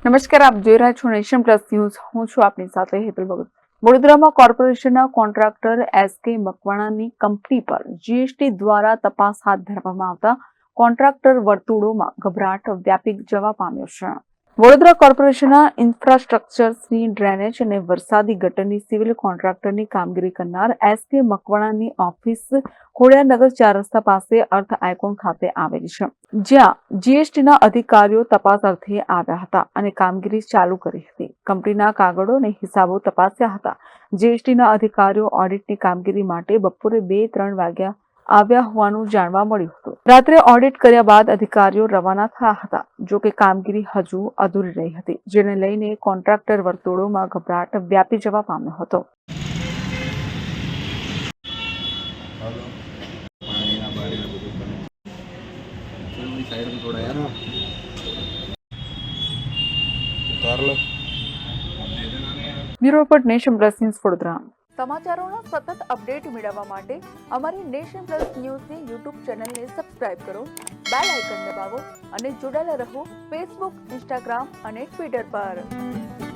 નમસ્કાર, આપ જોઈ રહ્યા છો નેશન પ્લસ ન્યૂઝ. હું છું આપની સાથે હેતલ ભગત. વડોદરામાં કોર્પોરેશનના કોન્ટ્રાક્ટર એસકે મકવાણાની કંપની પર જીએસટી દ્વારા તપાસ હાથ ધરવામાં આવતા કોન્ટ્રાક્ટર વર્તુળોમાં ગભરાટ વ્યાપી જવા પામ્યો છે. વડોદરા કોર્પોરેશનના ઇન્ફ્રાસ્ટ્રક્ચર્સની ડ્રેનેજ અને વરસાદી ગટરની સિવિલ કોન્ટ્રાક્ટરની કામગીરી કરનાર એસકે મકવાણાની ઓફિસ ખોડિયારનગર 4 રસ્તા પાસે અર્થ આઇકોન ખાતે આવેલી છે, જ્યાં જીએસટીના અધિકારીઓ તપાસ અર્થે આવ્યા હતા અને કામગીરી ચાલુ કરી હતી. કંપનીના કાગળો અને હિસાબો તપાસ્યા હતા. જીએસટીના અધિકારીઓ ઓડિટની કામગીરી માટે બપોરે 2-3 વાગ્યા આવ્યા હોવાનું જાણવા મળ્યું હતું. રાત્રે ઓડિટ કર્યા બાદ અધિકારીઓ રવાના થયા હતા. જો કે કામગીરી હજુ અધૂરી રહી હતી, જેને લઈને કોન્ટ્રાક્ટર વર્તુળોમાં ગભરાટ વ્યાપી જવા પામ્યો હતો. Bureau report, nation plus news, Vadodara. સમાચારોના સતત અપડેટ મેળવવા માટે અમારી નેશન પ્લસ ન્યૂઝની યુટ્યુબ ચેનલને સબસ્ક્રાઇબ કરો, બેલ આઇકન દબાવો અને જોડાયેલા રહો ફેસબુક, ઇન્સ્ટાગ્રામ અને ટ્વિટર પર.